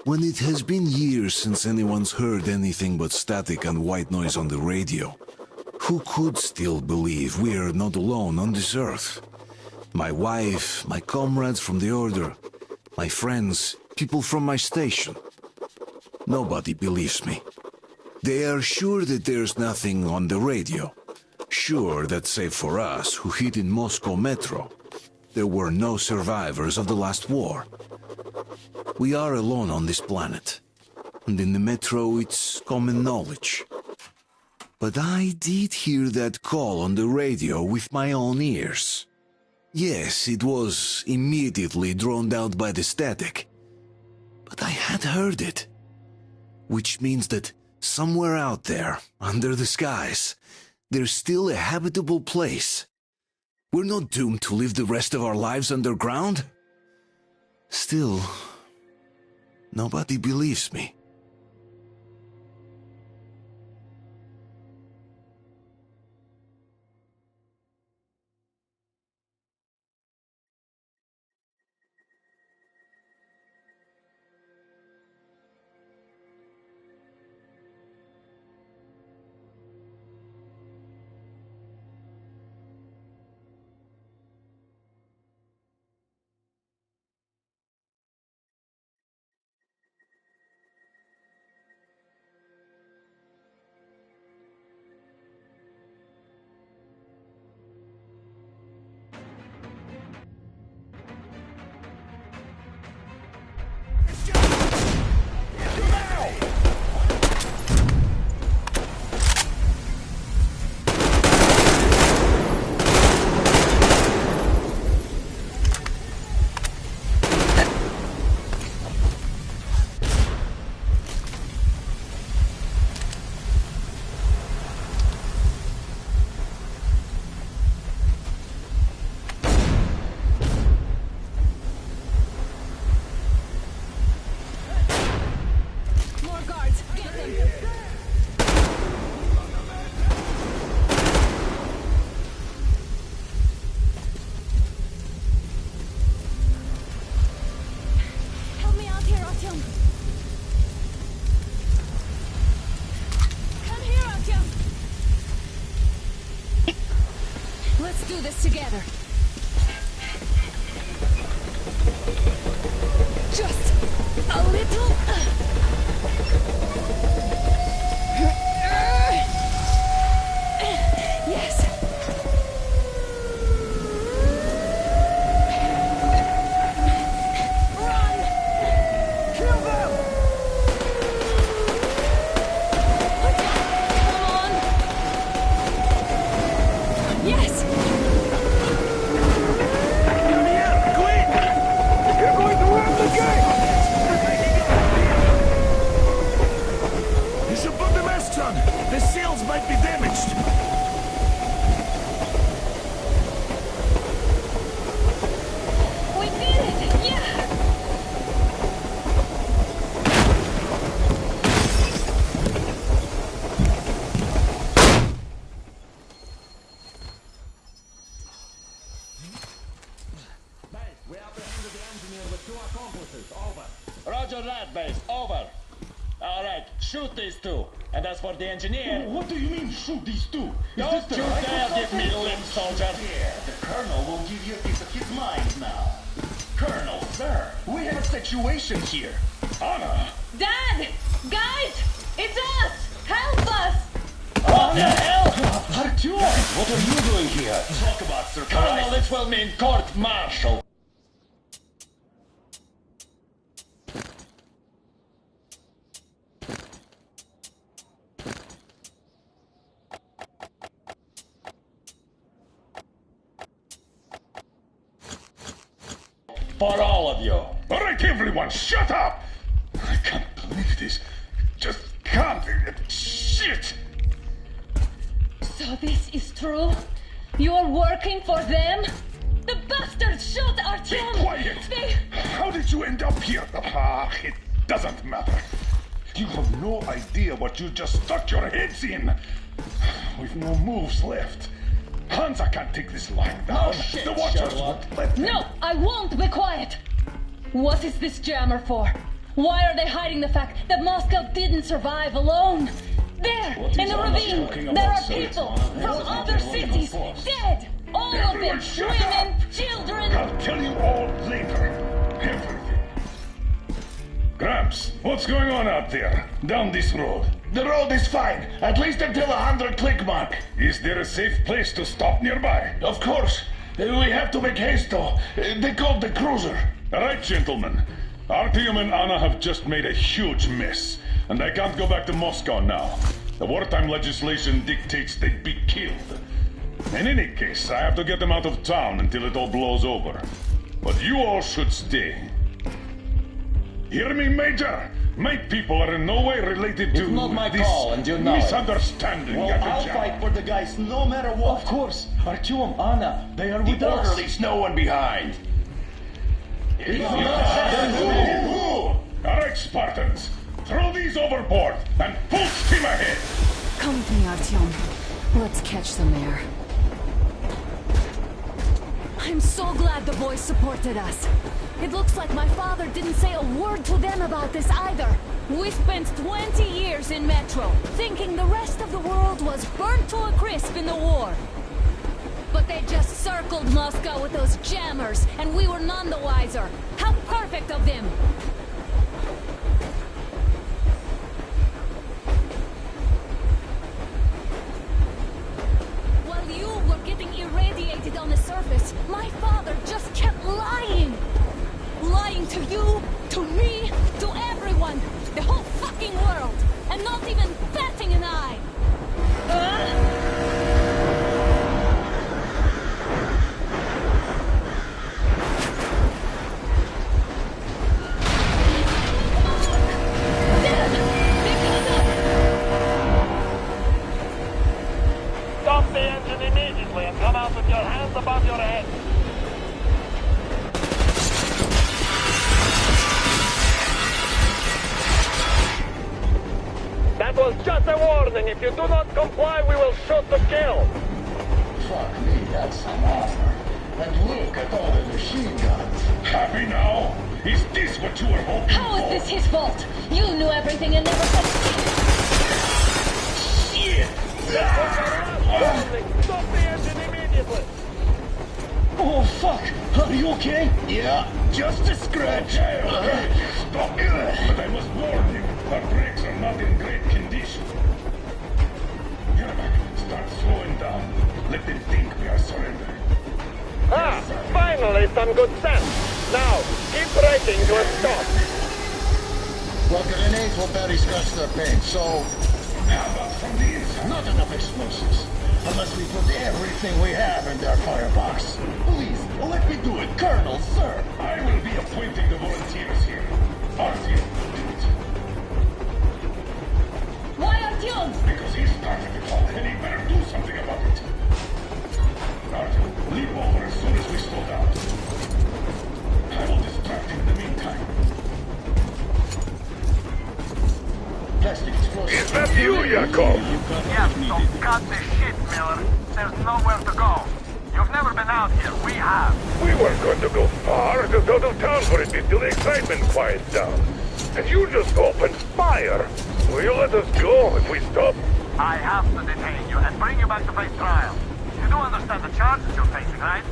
When it has been years since anyone's heard anything but static and white noise on the radio, who could still believe we are not alone on this earth? My wife, my comrades from the Order, my friends, people from my station. Nobody believes me. They are sure that there's nothing on the radio. Sure that save for us, who hid in Moscow Metro, there were no survivors of the last war. We are alone on this planet, and in the Metro it's common knowledge. But I did hear that call on the radio with my own ears. Yes, it was immediately drowned out by the static, but I had heard it. Which means that somewhere out there, under the skies, there's still a habitable place. We're not doomed to live the rest of our lives underground. Still, nobody believes me. Let's do this together. Just a little. Yes. Run! Kill them! Come on! Yes! Come here, quick! You're going to run the gate! You should put the masks on. The seals might be damaged. We did it! Yeah! We apprehended the engineer with 2 accomplices. Over. Roger that, base. Over. All right, shoot these 2. And as for the engineer... What do you mean, shoot these 2? Don't you dare give me lip, soldier. Yeah, the Colonel will give you a piece of his mind now. Colonel, sir, we have a situation here. Anna! Dad! Guys! It's us! Help us! What the hell? Artyom, what are you doing here? Talk about Colonel, surprise. this will mean court-martial. For all of you. All right, everyone, shut up! I can't believe this. Just can't. Shit! So this is true? You're working for them? The bastards shot Artyom! Be quiet! They... How did you end up here? Ah, it doesn't matter. You have no idea what you just stuck your heads in. We've no moves left. Hansa can't take this lying down. Oh, shit, the Watchers Sherlock. won't let them. No, I won't be quiet! What is this jammer for? Why are they hiding the fact that Moscow didn't survive alone? There, in the ravine, there are people from other cities dead. All of them, women, children. I'll tell you all later. Everything. Gramps, what's going on out there, down this road? The road is fine, at least until 100 click mark. Is there a safe place to stop nearby? Of course. We have to make haste though. They called the cruiser. All right, gentlemen. Artyom and Anna have just made a huge mess, and I can't go back to Moscow now. The wartime legislation dictates they be killed. In any case, I have to get them out of town until it all blows over. But you all should stay. Hear me, Major? My people are in no way related to It's not my this call, and you know it. misunderstanding. Well, I'll fight for the guys no matter what. Of course. Artyom, Anna, they are with The us. orderlies, no one behind. All right, Spartans. Throw these overboard and full steam ahead. Come with me, Artyom. Let's catch the mayor. I'm so glad the boys supported us. It looks like my father didn't say a word to them about this either. We spent 20 years in Metro, thinking the rest of the world was burnt to a crisp in the war. But they just circled Moscow with those jammers, and we were none the wiser. How perfect of them! While you were getting irradiated on the surface, my father just kept lying! Lying to you, to me, to everyone, the whole fucking world, and not even batting an eye! Stop the engine immediately and come out with your hands above your head. That was just a warning. If you do not comply, we will shoot to kill. Fuck me, that's some offer. And look at all the machine guns. Happy now? Is this what you were hoping How for? is this his fault? You knew everything and never said shit! Warning. Stop the engine immediately. Oh, fuck. Are you okay? Yeah, just a scratch. Okay. Stop. But I must warn you, our brakes are not in great condition. Yermak, start slowing down. Let them think we are surrendering. Ah, finally some good sense. Now, keep braking to a stop. Well, grenades will barely scratch their paint, so How about from the inside? not enough explosives. Unless we put everything we have in their firebox. Please, let me do it, Colonel, sir. I will be appointing the volunteers here. Artyom, do it. Why Artyom? Because he started it all, and he better do something about it. Artyom, leave over as soon as we slow down. I will distract him in the meantime. Plastic explosives. Is that you, Yakov? Yes, so cut the shit, Miller. There's nowhere to go. You've never been out here. We have. We weren't going to go far, just out of town for a bit till the excitement quiets down. And you just opened fire. Will you let us go if we stop? I have to detain you and bring you back to face trial. You do understand the charges you're facing, right?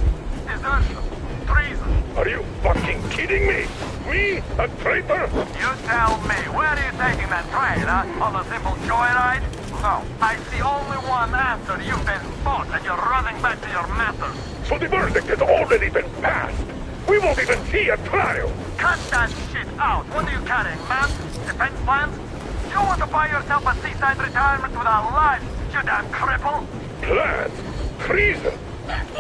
Desertion, treason. Are you fucking kidding me? Me? A traitor? You tell me, where are you taking that train, huh? On a simple joyride? No, I see only one answer. You've been fought and you're running back to your masters. So the verdict has already been passed. We won't even see a trial. Cut that shit out. What are you carrying, man? Defense plans? You want to buy yourself a seaside retirement without life, you damn cripple? Plans? Treason?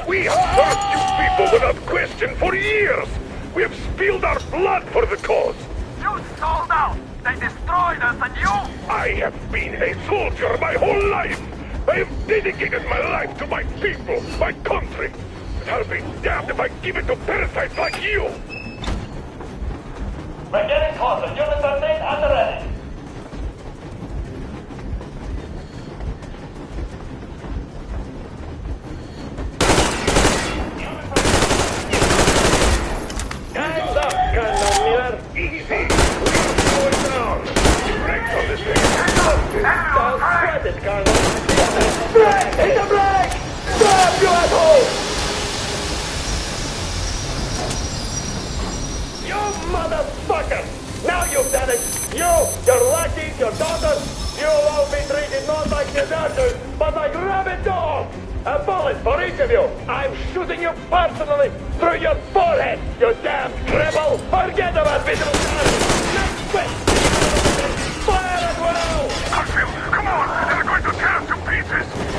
We have served you people without question for years. We have spilled our blood for the cause. You sold out. They destroyed us and you... I have been a soldier my whole life. I have dedicated my life to my people, my country. And I'll be damned if I give it to parasites like you. We're getting closer. Unit 13 at the ready. Hands up, Colonel Miller. Easy. Carlos. Brake! Hit the brake! Stop, you asshole! You motherfucker! Now you've done it! You, your lackeys, your daughters, you'll all be treated not like deserters, but like rabid dogs! A bullet for each of you! I'm shooting you personally through your forehead, you damned cripple! Forget about visible damage! Next question! Fire as well! Harfield, come on! They're going to tear us to pieces!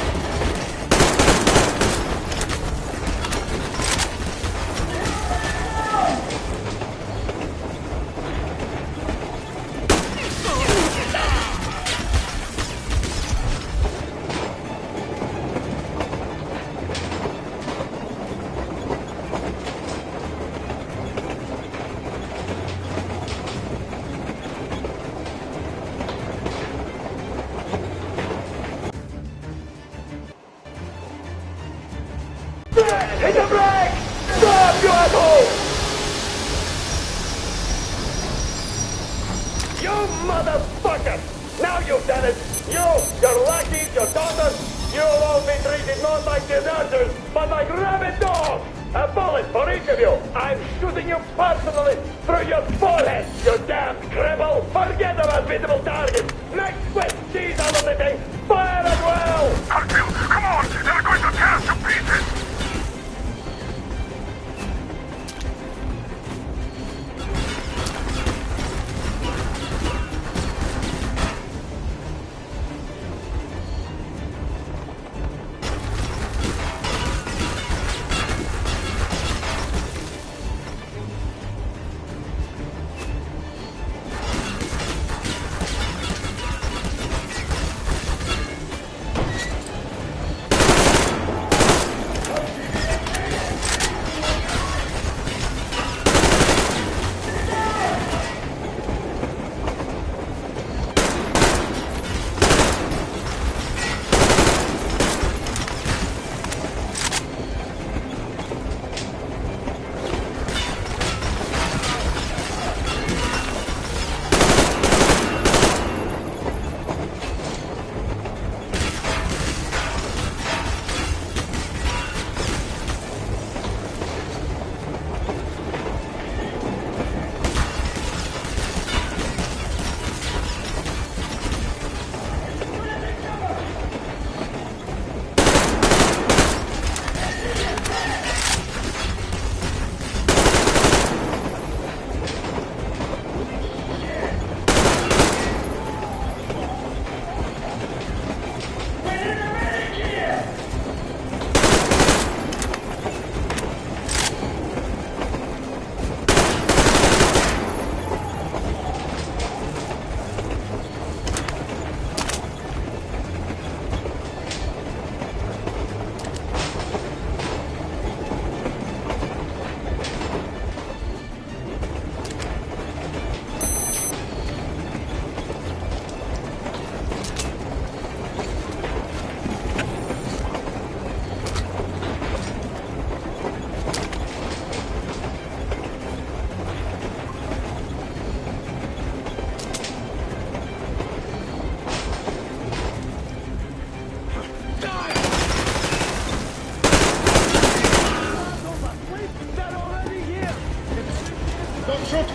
Hit the brake! Stop, you asshole! You motherfucker! Now you've done it! You, your lackeys, your daughters, you'll all be treated not like deserters, but like rabid dogs! A bullet for each of you! I'm shooting you personally through your forehead, you damned cripple! Forget about visible targets! Next quick, cheese out of the thing! Fire as well! Harfield, come on! They're going to tear us to pieces!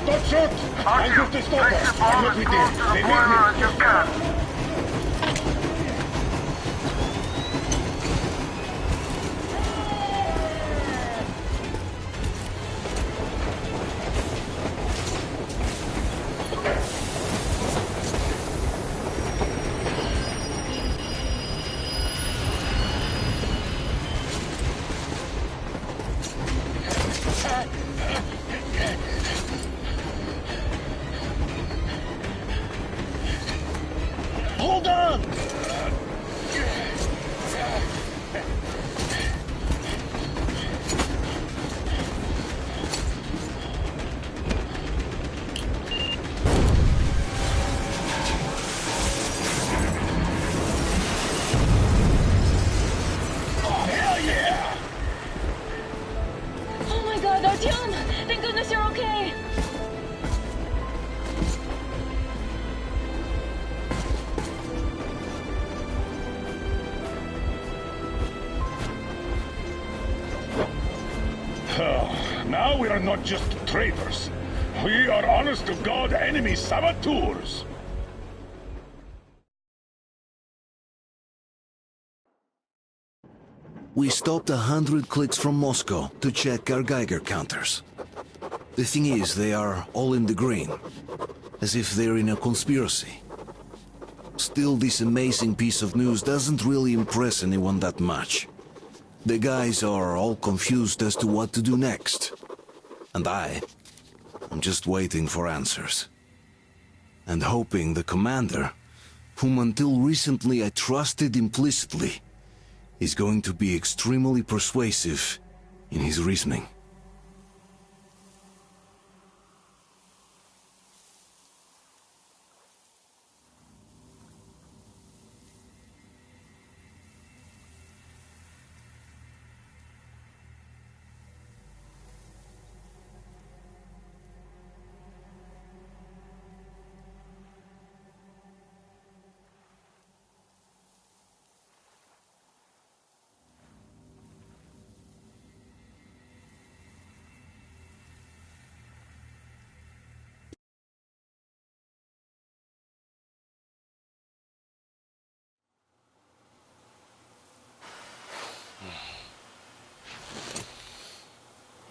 Don't shoot! I'm just a stalker. I'm not with them. They made me. are not just traitors. We are honest-to-God enemy saboteurs. We stopped 100 clicks from Moscow to check our Geiger counters. The thing is, they are all in the green, as if they're in a conspiracy. Still, this amazing piece of news doesn't really impress anyone that much. The guys are all confused as to what to do next. And I'm just waiting for answers. And hoping the commander, whom until recently I trusted implicitly, is going to be extremely persuasive in his reasoning.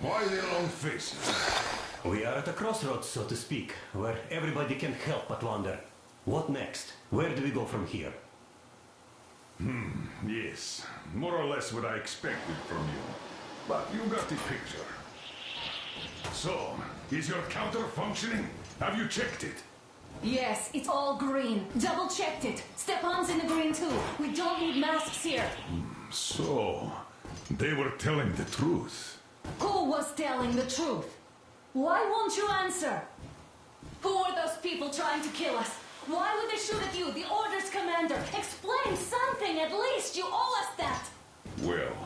Why the long faces? We are at a crossroads, so to speak, where everybody can't help but wonder, what next? Where do we go from here? Yes, more or less what I expected from you. But you got the picture. So, is your counter functioning? Have you checked it? Yes, it's all green. Double-checked it. Stepan's in the green too. We don't need masks here. So, they were telling the truth. Who was telling the truth? Why won't you answer? Who were those people trying to kill us? Why would they shoot at you, the Order's commander? Explain something, at least. You owe us that. Well,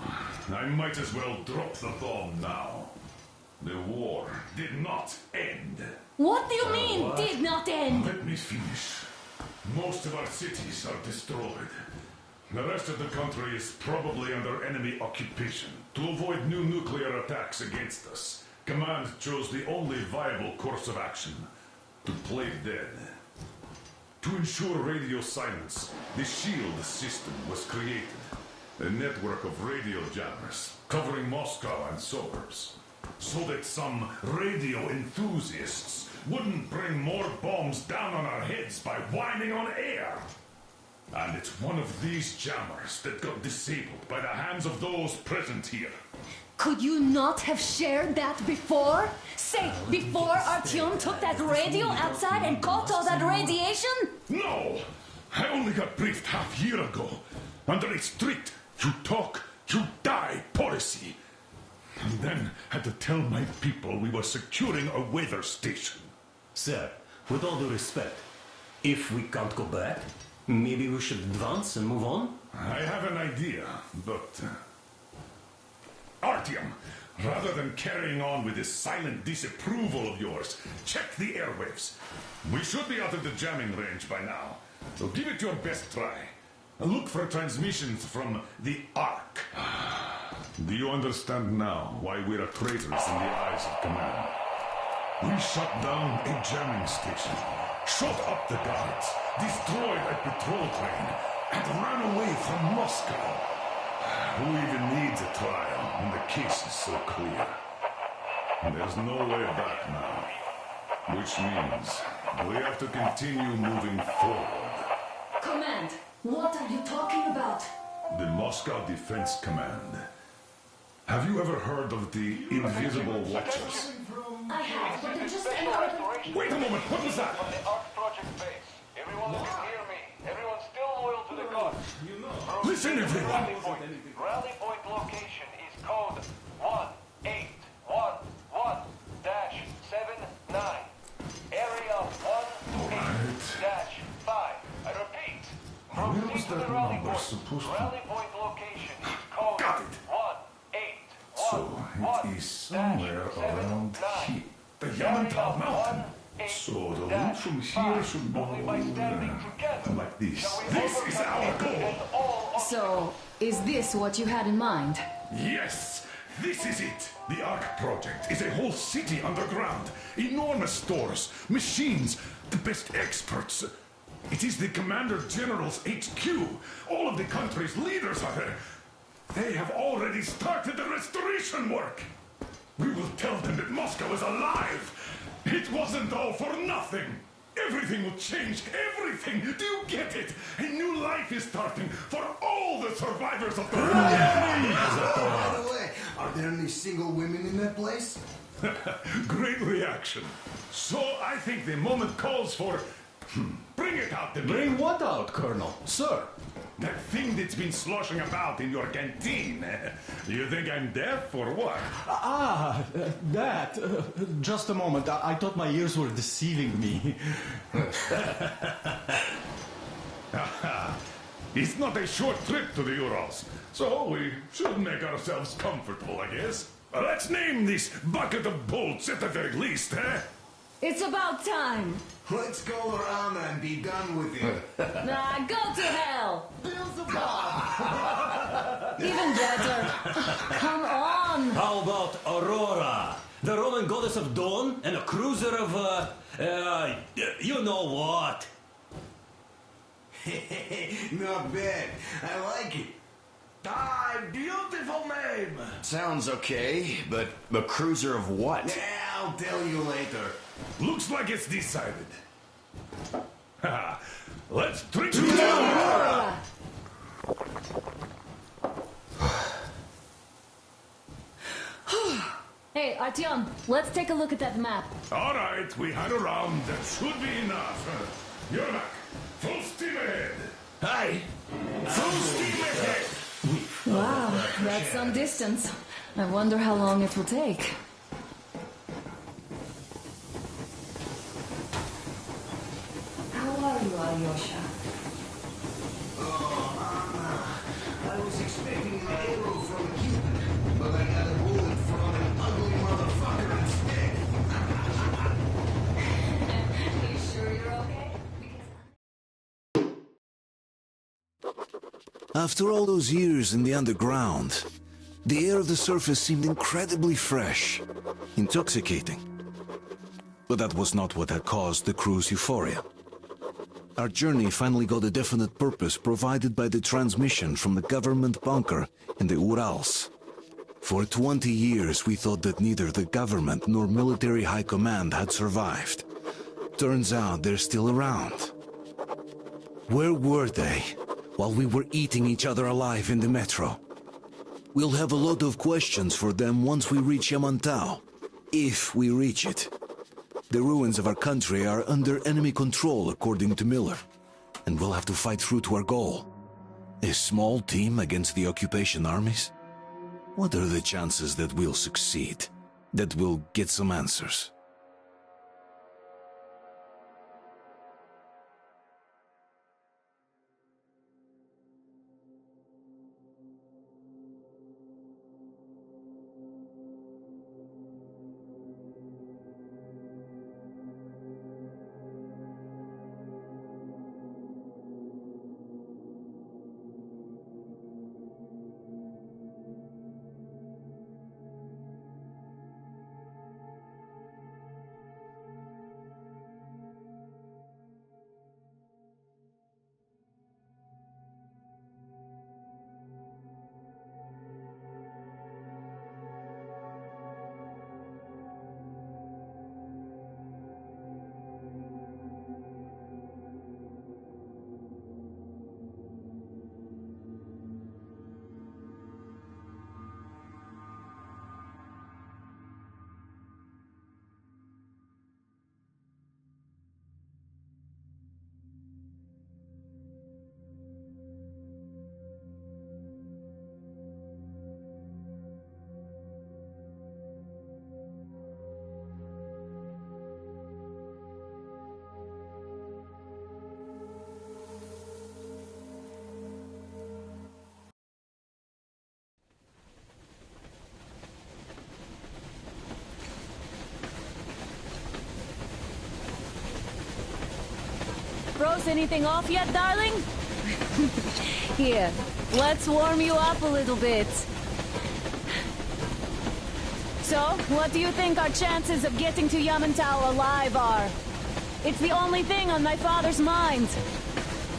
I might as well drop the bomb now. The war did not end. What do you mean, did not end? Let me finish. Most of our cities are destroyed. The rest of the country is probably under enemy occupation. To avoid new nuclear attacks against us, Command chose the only viable course of action: to play dead. To ensure radio silence, the SHIELD system was created. A network of radio jammers covering Moscow and suburbs. So that some radio enthusiasts wouldn't bring more bombs down on our heads by whining on air. And it's one of these jammers that got disabled by the hands of those present here. Could you not have shared that before? Say, before Artyom took that radio outside and caught all that radiation? No! I only got briefed half year ago, under a strict you talk, you die policy. And then had to tell my people we were securing a weather station. Sir, with all due respect, if we can't go back, maybe we should advance and move on? I have an idea, but... Artyom, rather than carrying on with this silent disapproval of yours, check the airwaves. We should be out of the jamming range by now, so give it your best try. Look for transmissions from the Ark. Do you understand now why we're traitors in the eyes of Command? We shut down a jamming station, shot up the guards, destroyed a patrol train, and ran away from Moscow. Who even needs a trial when the case is so clear? There's no way back now, which means we have to continue moving forward. Command, what are you talking about? The Moscow Defense Command. Have you ever heard of the Invisible Watchers? I have, but they're just Wait a moment, what was that? From the Ark Project base. Everyone can hear me. Everyone's still loyal to the cause. Listen, everyone! Rally point location is code 1811-79. Area 18-5. I repeat. Where was Proceed to that the rally number point. supposed to... Rally point location is code Got it. 1811-79. So, it is somewhere around here. The Yamantau Mountain. So, the route from here should go like this. This is our goal! So, is this what you had in mind? Yes! This is it! The Ark Project is a whole city underground. Enormous stores, machines, the best experts. It is the Commander General's HQ. All of the country's leaders are there. They have already started the restoration work. We will tell them that Moscow is alive. It wasn't all for nothing. Everything will change. Everything. Do you get it? A new life is starting for all the survivors of the war. By the way, are there any single women in that place? Great reaction. So I think the moment calls for... Bring it out, the Bring what out, Colonel? Sir? That thing that's been sloshing about in your canteen. You think I'm deaf or what? That. Just a moment. I thought my ears were deceiving me. It's not a short trip to the Urals, so we should make ourselves comfortable, I guess. Let's name this bucket of bolts at the very least, eh? It's about time. Let's call her Anna and be done with it. Nah, go to hell. Beelzebub! Even better. Come on. How about Aurora? The Roman goddess of dawn and a cruiser of, you know what? Not bad. I like it. Ah, beautiful name. Sounds okay, but the cruiser of what? Yeah, I'll tell you later. Looks like it's decided. Let's drink to Aurora! Hey, Artyom, let's take a look at that map. All right, we had a round. That should be enough. You're back. Full steam ahead. Hi! Full steam ahead. Wow, that's some distance. I wonder how long it will take. How are you, Alyosha? Oh, Anna. I was expecting an arrow from a Cupid, but I got a bullet from an ugly motherfucker instead. Are you sure you're okay? After all those years in the underground, the air of the surface seemed incredibly fresh, intoxicating. But that was not what had caused the crew's euphoria. Our journey finally got a definite purpose provided by the transmission from the government bunker in the Urals. For 20 years we thought that neither the government nor military high command had survived. Turns out they're still around. Where were they while we were eating each other alive in the metro? We'll have a lot of questions for them once we reach Yamantau, if we reach it. The ruins of our country are under enemy control, according to Miller, and we'll have to fight through to our goal. A small team against the occupation armies? What are the chances that we'll succeed, that we'll get some answers? Froze anything off yet, darling? Here, let's warm you up a little bit. So, what do you think our chances of getting to Yamantau alive are? It's the only thing on my father's mind.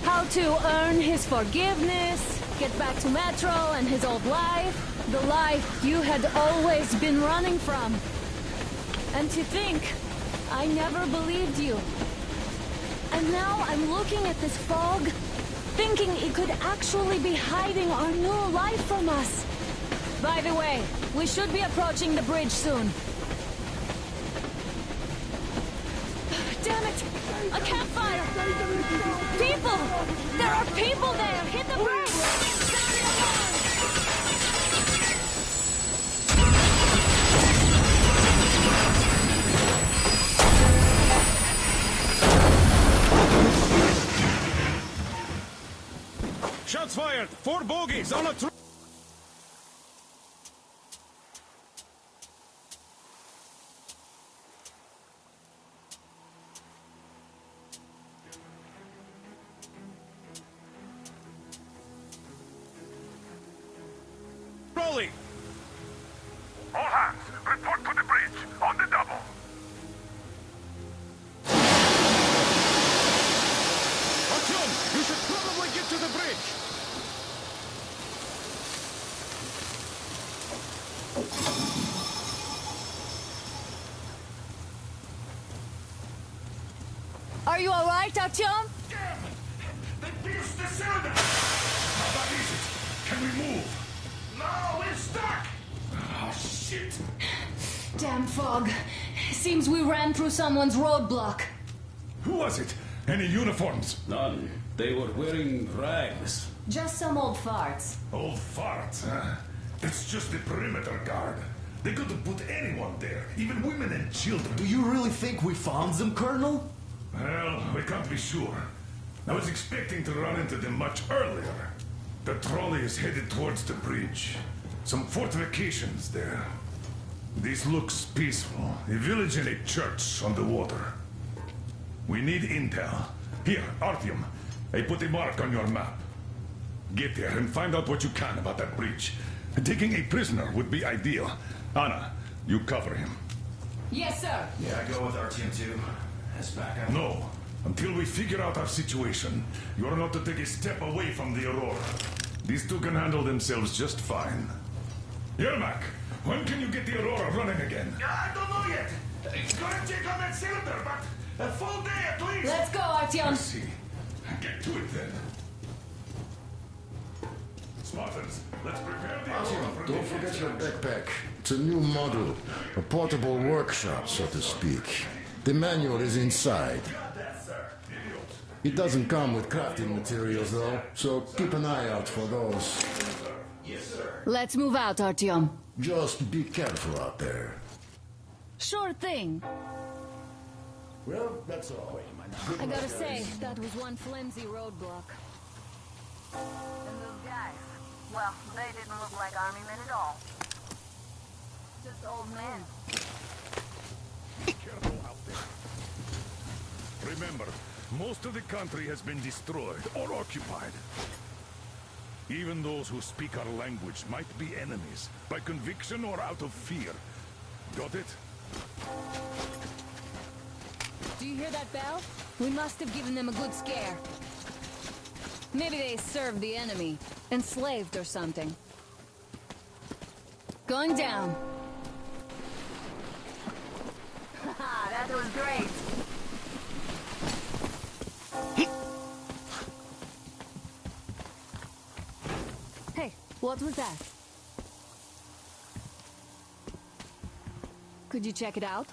How to earn his forgiveness, get back to Metro and his old life. The life you had always been running from. And to think, I never believed you. And now I'm looking at this fog, thinking it could actually be hiding our new life from us. By the way, we should be approaching the bridge soon. Damn it! A campfire! People! There are people there! Hit the bridge! Sound the alarm! Shots fired! 4 bogies on a Rolling! All hands, report to the bridge, on the double. Artyom, you should probably get to the bridge! Are you alright, Artyom? Damn! They pierced the cylinder! How bad is it? Can we move? No, we're stuck! Oh, shit! Damn fog. Seems we ran through someone's roadblock. Who was it? Any uniforms? None. They were wearing rags. Just some old farts. Old farts, huh? It's just the perimeter guard. They could have put anyone there, even women and children. Do you really think we found them, Colonel? Well, we can't be sure. I was expecting to run into them much earlier. The trolley is headed towards the bridge. Some fortifications there. This looks peaceful. A village and a church on the water. We need intel. Here, Artyom. I put a mark on your map. Get there and find out what you can about that bridge. Taking a prisoner would be ideal. Anna, you cover him. Yes, sir. Yeah, I go with Artyom too. As backup. No. Until we figure out our situation, you are not to take a step away from the Aurora. These two can handle themselves just fine. Yermak, when can you get the Aurora running again? I don't know yet. Gonna check on that cylinder, but a full day at least. Let's go, Artyom. I see. Get to it then. Spartans, let's prepare the Aurora for Don't forget your backpack. It's a new model. A portable workshop, so to speak. The manual is inside. It doesn't come with crafting materials, though, so keep an eye out for those. Let's move out, Artyom. Just be careful out there. Sure thing. Well, that's all. I gotta say, that was one flimsy roadblock. And those guys, well, they didn't look like army men at all. Just old men. Careful out there. Remember, most of the country has been destroyed or occupied. Even those who speak our language might be enemies, by conviction or out of fear. Got it? Do you hear that bell? We must have given them a good scare. Maybe they served the enemy, enslaved or something. Going down. Haha, that was great. Hey, what was that? Could you check it out?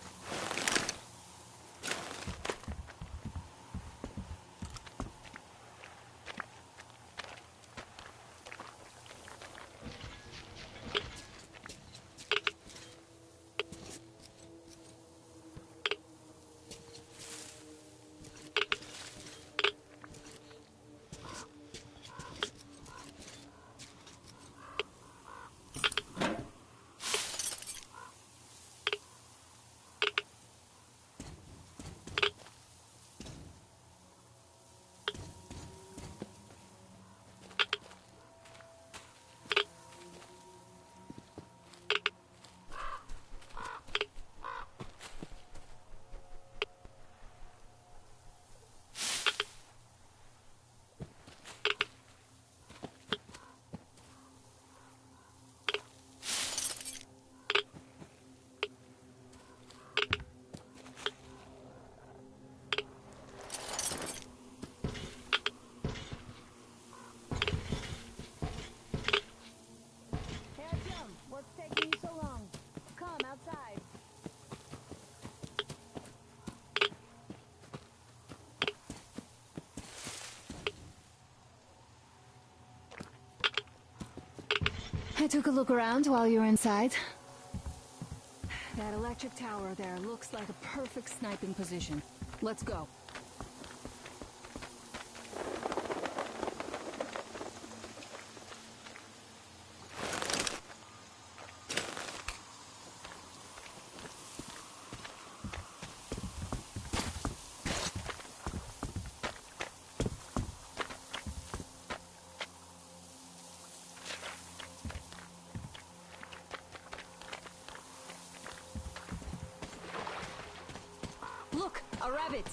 I took a look around while you were inside. That electric tower there looks like a perfect sniping position. Let's go. Look, a rabbit!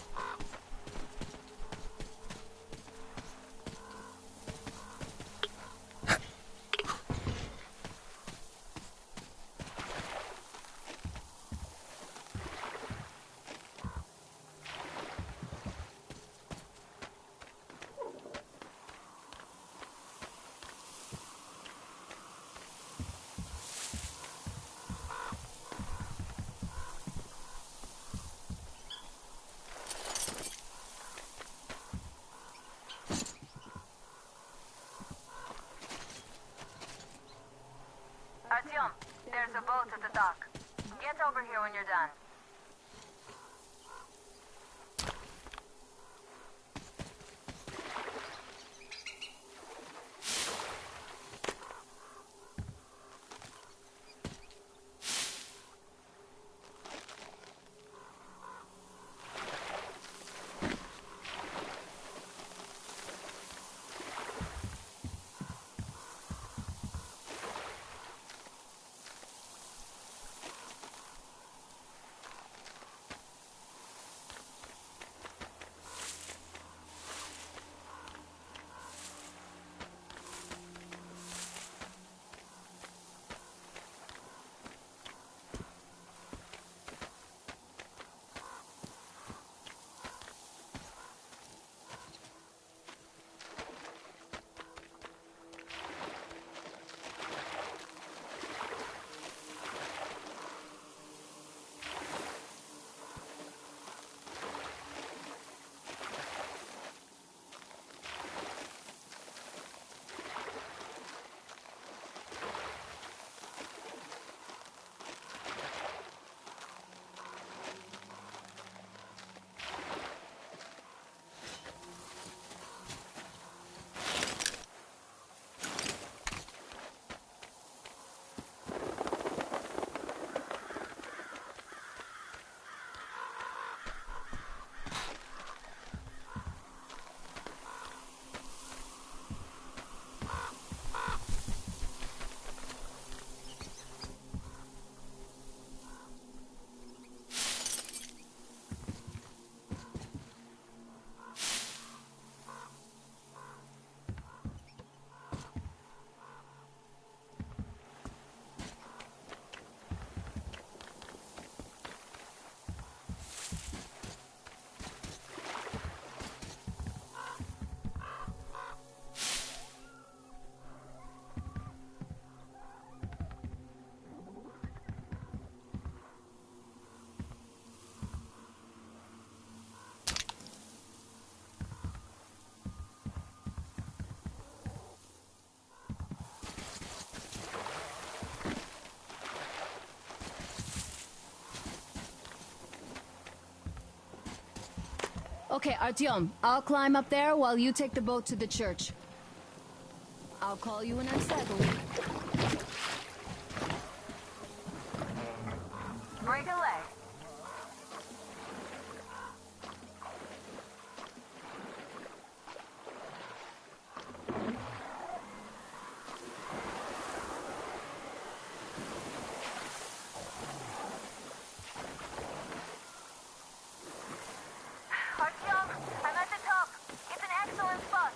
Artyom, there's a boat at the dock. Get over here when you're done. Okay, Artyom, I'll climb up there while you take the boat to the church. I'll call you when I'm settled. Break a leg. Artyom, I'm at the top. It's an excellent spot.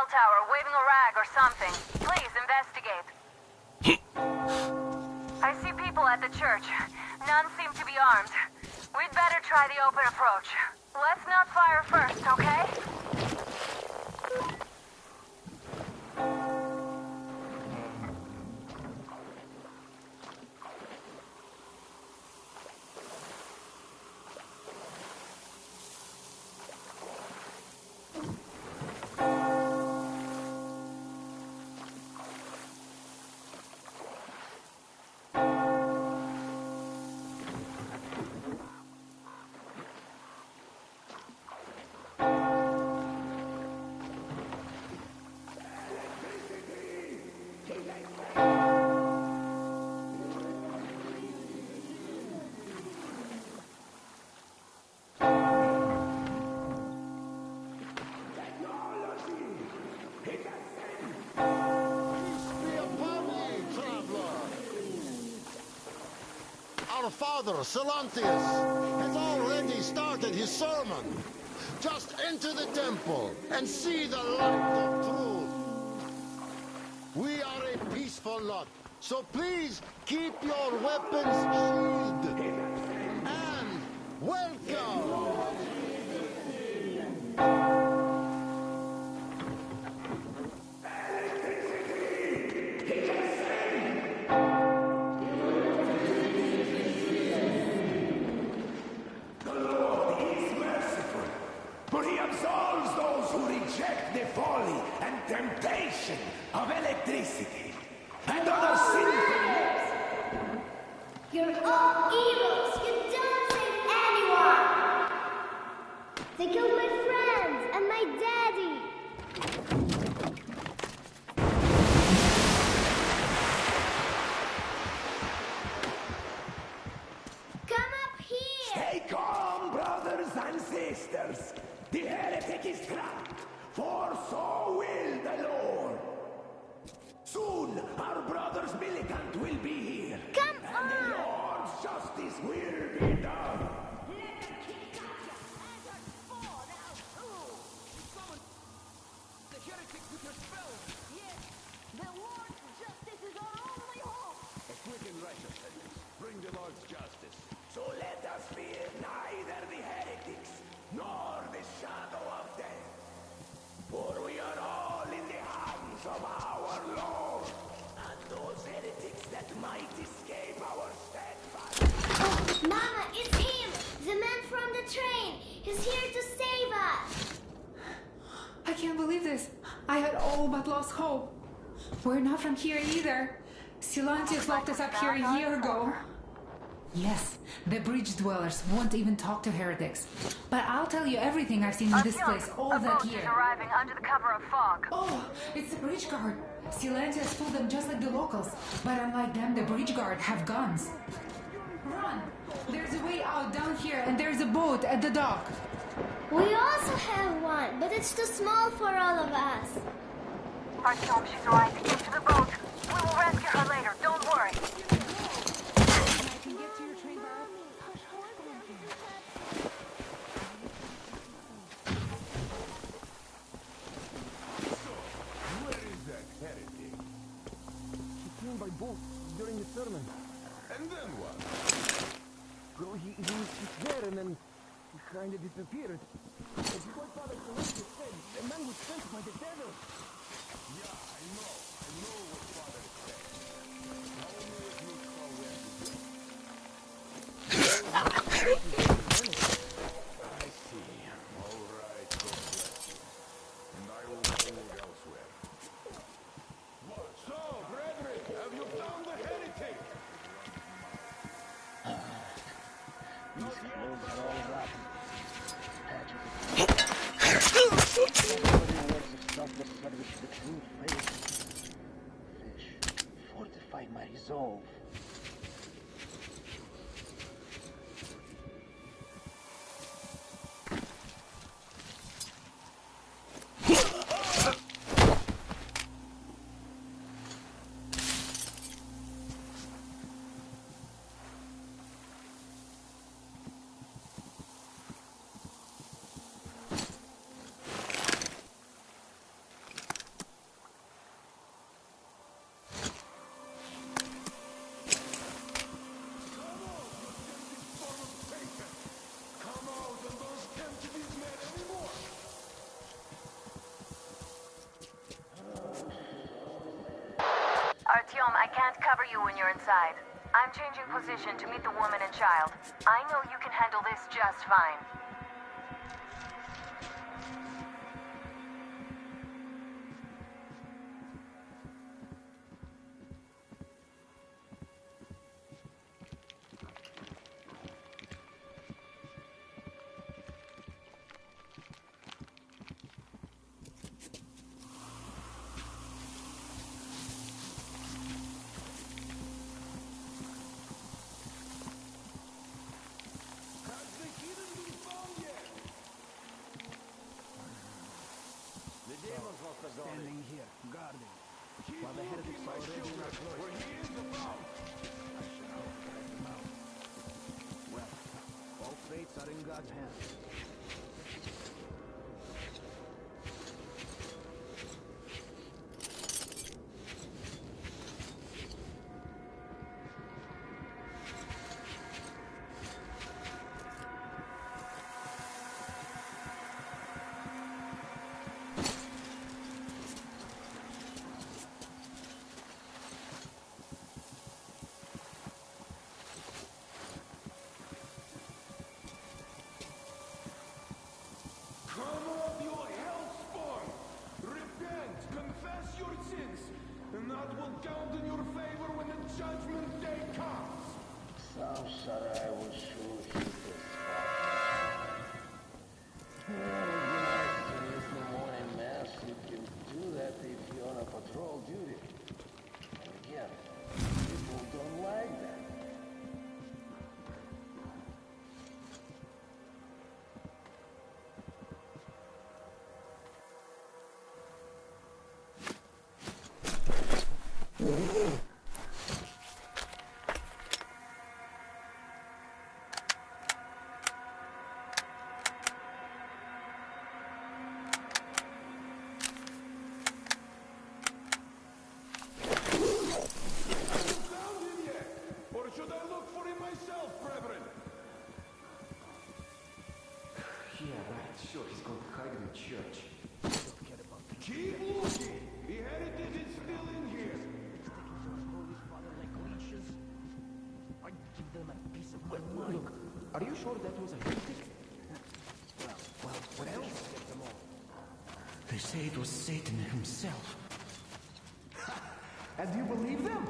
bell tower, waving a rag or something. Please investigate. I see people at the church. None seem to be armed. We'd better try the open approach. Let's not fire first, okay? Our father, Silantius, has already started his sermon. Just enter the temple and see the light of truth. We are a peaceful lot, so please keep your weapons sheathed. And welcome! Temptation of electricity and other sinful. You're all evils. You don't save anyone. They killed my friends and my daddy. Come up here. Stay calm, brothers and sisters. The heretic is trapped. For so will the Lord. Soon our brother's militant will be here. Come and the Lord's justice will be done. The heretic with your spell. Yes, the Lord's justice is our only hope. A quick and righteous sentence. Bring the Lord's justice. So let us fear neither the heretics nor the shadow of death. For we are all in the hands of our Lord, and those heretics that might escape our steadfast. Oh, Mama, it's him! The man from the train! He's here to save us! I can't believe this. I had all but lost hope. We're not from here either. Silantius locked us up here a year ago. Yes, the bridge dwellers won't even talk to heretics. But I'll tell you everything I've seen in this place all that year. Arriving under the cover of fog. Oh, it's the bridge guard. Silantius fooled them just like the locals. But unlike them, the bridge guard have guns. Run! There's a way out down here, and there's a boat at the dock. We also have one, but it's too small for all of us. Artyom, she's right. Into the boat. We will rescue her later. Don't worry. By boat during the sermon. And then what? Well, he's there and then he kind of disappeared. As your father correctly said, the man was sent by the devil. Yeah, I know what father said. How many of you saw where to go? I see. All right, God bless you. And I will move elsewhere. What? So, brethren, have you found the heretic? Fortify my resolve. you when you're inside. I'm changing position to meet the woman and child. I know you can handle this just fine. Standing here, guarding, while the heretics are already in our cloisters. I should hope to drive them out. Well, all fates are in God's hands. Come off your hellspawn! Repent, confess your sins, and that will count in your favor when the judgment day comes! Сам сарай ушел хитрость. It's the morning mass. You can do that if you're on a patrol duty. And again, people don't like that. Sure, he's going to hide in the church. Forget about it. Keep looking! The heretic is still in here! Holy Father like leeches. I give them a piece of my mind. Look, are you sure that was a heretic? Well, what else? Get them all. They say it was Satan himself. And do you believe them?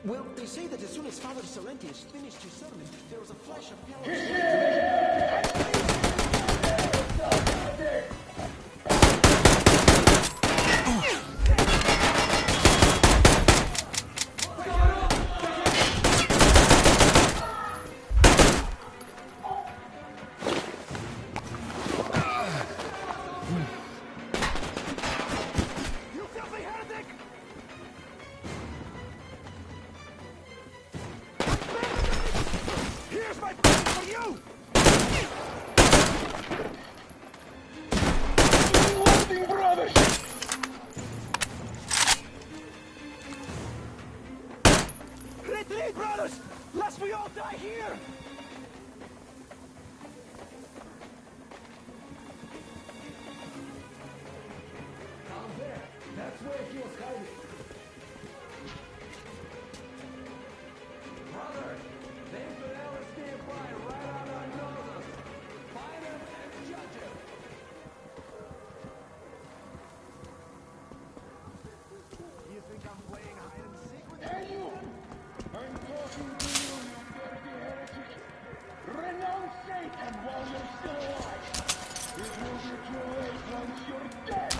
Well, they say that as soon as Father Silentius finished his sermon, there was a flash of hell. Retreat, brothers! Lest we all die here! Down there! That's where he was hiding! Brother! The infidel is nearby, right on our noses! Find him and judge him! You think I'm playing hide and seek with you? Hey, you! I'm talking to you, you dirty heretic! Renounce Satan while you're still alive! It will be too late once you're dead!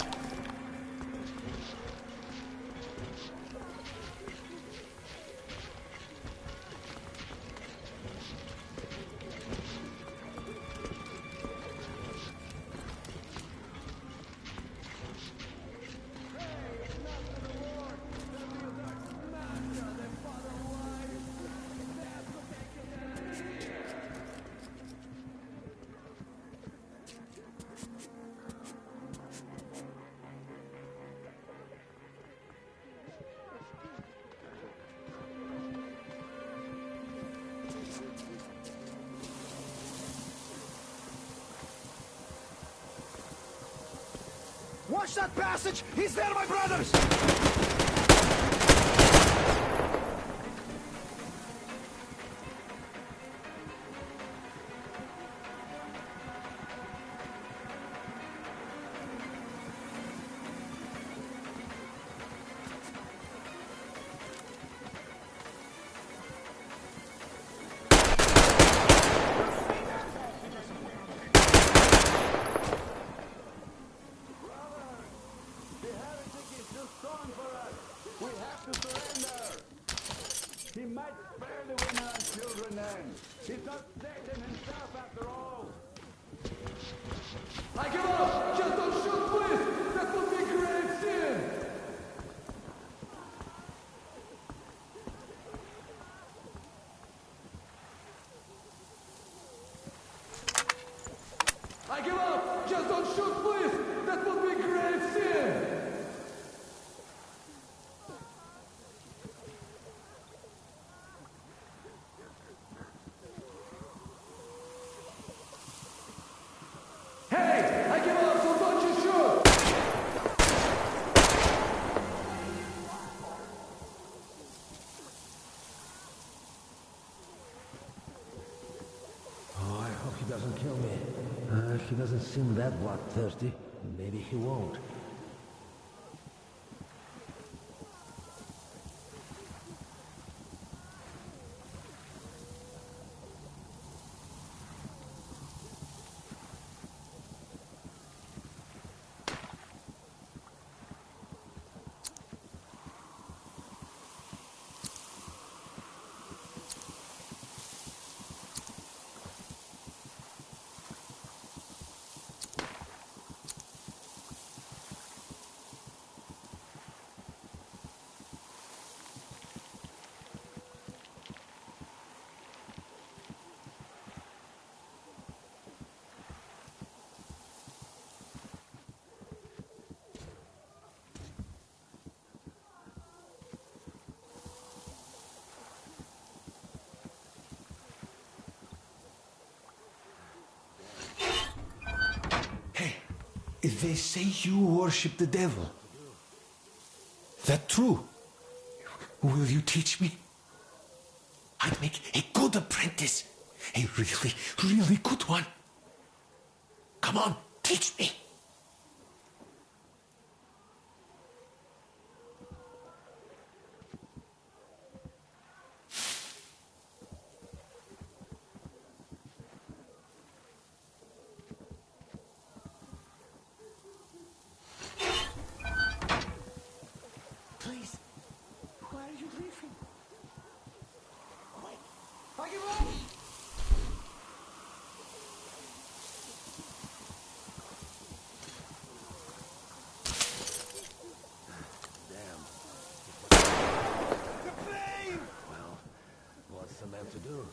Watch that passage! He's there, my brothers! Spare the women and children then. He's not Satan himself after all. I give up! Just don't shoot, please! That would be grave sin! I give up! Just don't shoot, please! That would be grave sin! Hey! I give up, so don't you shoot! Oh, I hope he doesn't kill me. He doesn't seem that bloodthirsty. Maybe he won't. If they say you worship the devil, that true? Will you teach me? I'd make a good apprentice. A really, really good one. Come on, teach me. Please, where are you leaving? Quick, are you ready? Well, what's the man to do?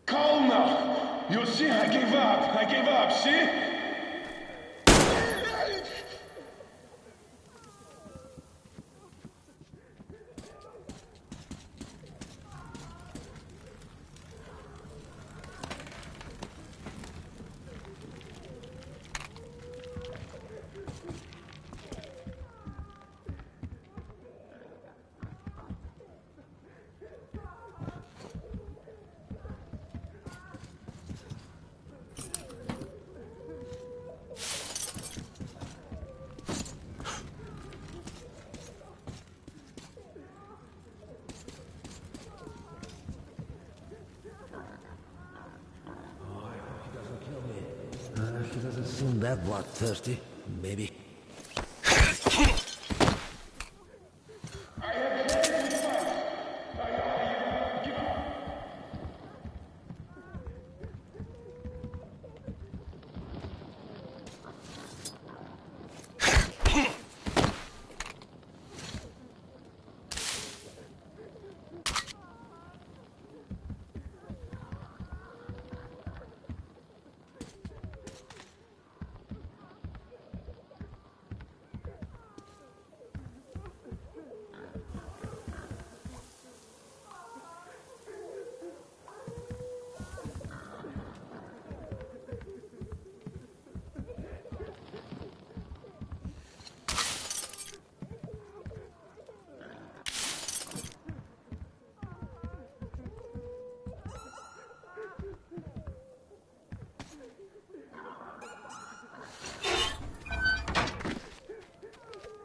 Calm now. You see, I gave up, see? He doesn't seem that bloodthirsty. Maybe.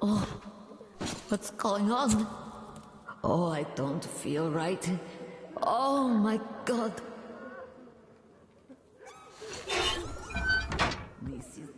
Oh, what's going on? Oh, I don't feel right. Oh my god. This is...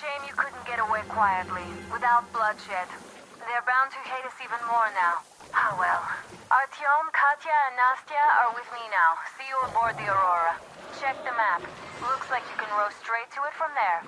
Shame you couldn't get away quietly, without bloodshed. They're bound to hate us even more now. Oh well. Artyom, Katya, and Nastya are with me now. See you aboard the Aurora. Check the map. Looks like you can row straight to it from there.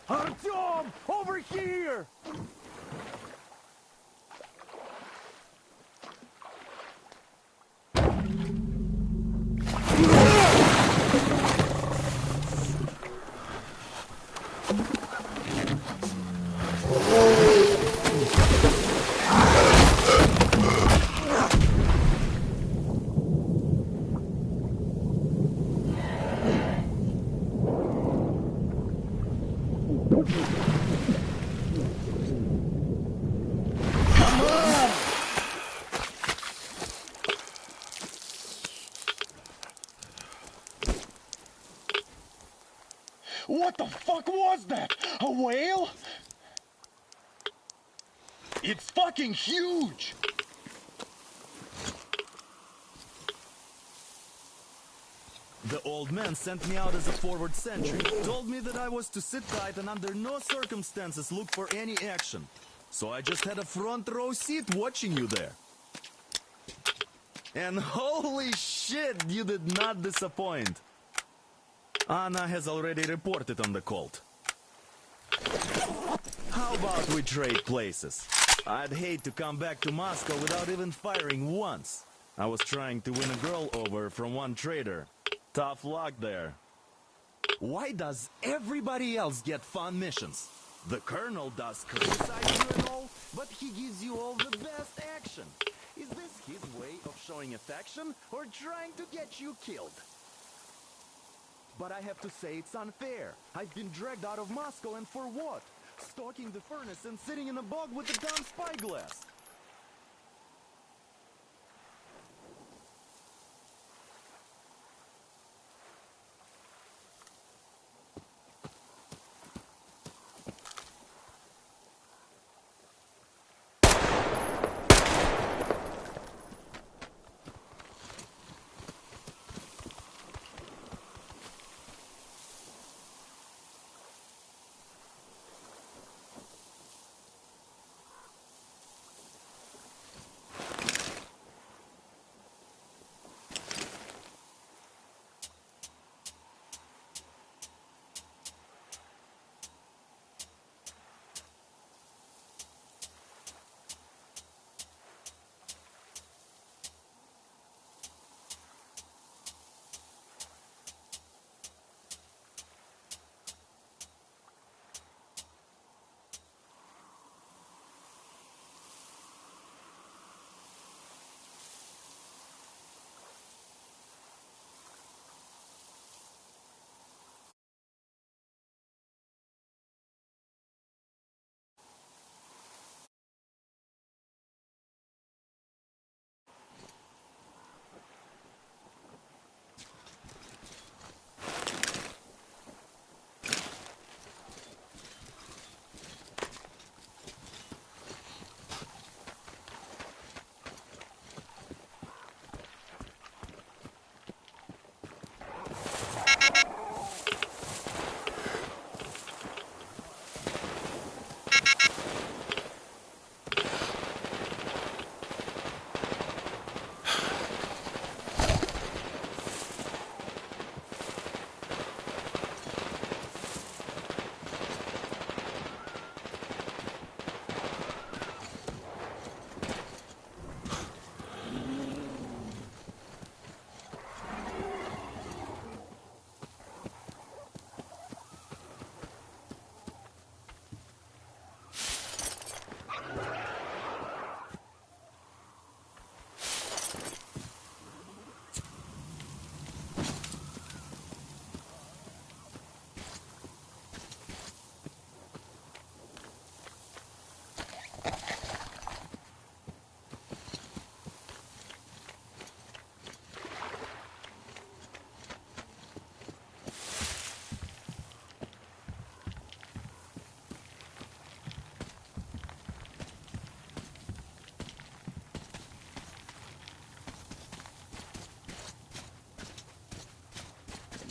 Artyom! Over here! What the fuck was that? A whale? It's fucking huge! The old man sent me out as a forward sentry. Told me that I was to sit tight and under no circumstances look for any action. So I just had a front row seat watching you there. And holy shit, you did not disappoint. Anna has already reported on the cult. How about we trade places? I'd hate to come back to Moscow without even firing once. I was trying to win a girl over from one trader. Tough luck there. Why does everybody else get fun missions? The Colonel does criticize you and all, but he gives you all the best action. Is this his way of showing affection or trying to get you killed? But I have to say it's unfair. I've been dragged out of Moscow, and for what? Stalking the furnace and sitting in a bog with a damn spyglass.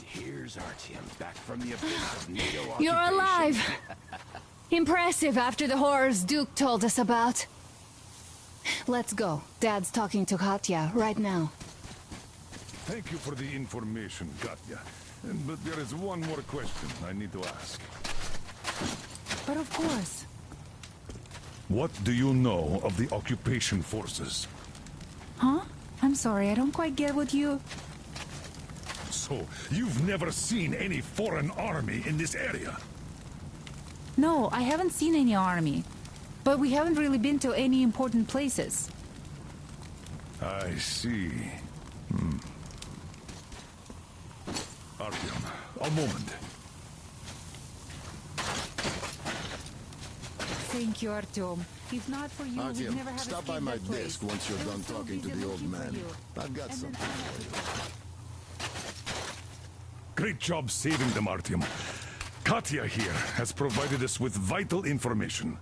Here's Artyom, back from the abyss of NATO occupation. You're alive! Impressive after the horrors Duke told us about. Let's go. Dad's talking to Katya right now. Thank you for the information, Katya. But there is one more question I need to ask. But of course. What do you know of the occupation forces? Huh? I'm sorry, I don't quite get what you... So, you've never seen any foreign army in this area? No, I haven't seen any army. But we haven't really been to any important places. I see. Artyom, a moment. Thank you, Artyom. If not for you, we'd never Artyom, have stop by escaped my that place. desk once you're I was done so talking to busy the old looking for man. you. I've got And then something for you. Great job saving them, Artyom. Katya here has provided us with vital information.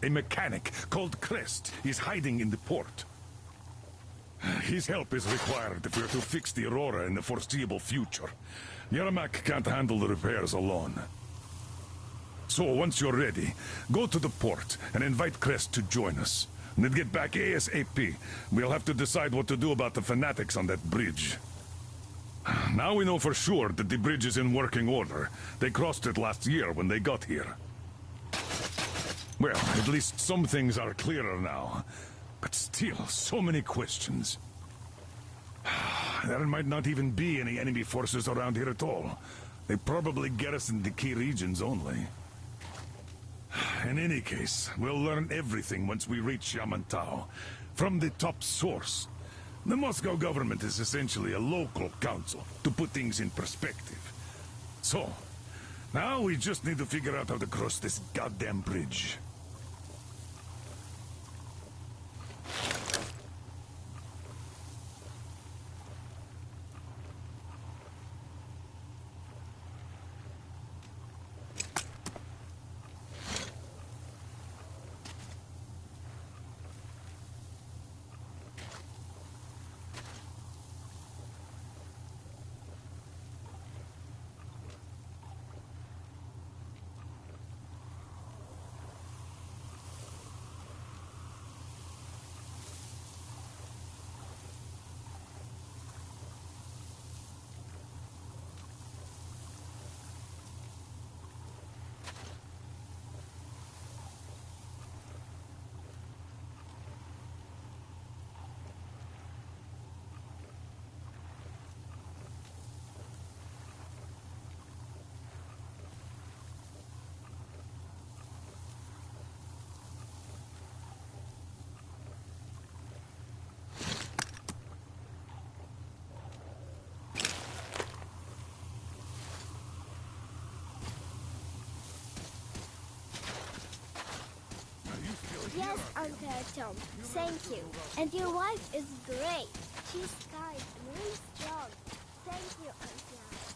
A mechanic called Crest is hiding in the port. His help is required if we're to fix the Aurora in the foreseeable future. Yermak can't handle the repairs alone. So, once you're ready, go to the port and invite Crest to join us. And then get back ASAP. We'll have to decide what to do about the fanatics on that bridge. Now we know for sure that the bridge is in working order. They crossed it last year when they got here. Well, at least some things are clearer now. But still, so many questions. There might not even be any enemy forces around here at all. They probably garrison the key regions only. In any case, we'll learn everything once we reach Yamantau. from the top source. The Moscow government is essentially a local council, to put things in perspective. So, now we just need to figure out how to cross this goddamn bridge. Yes, Uncle Tom. Thank you. And your wife is great. She's kind and really strong. Thank you, Uncle.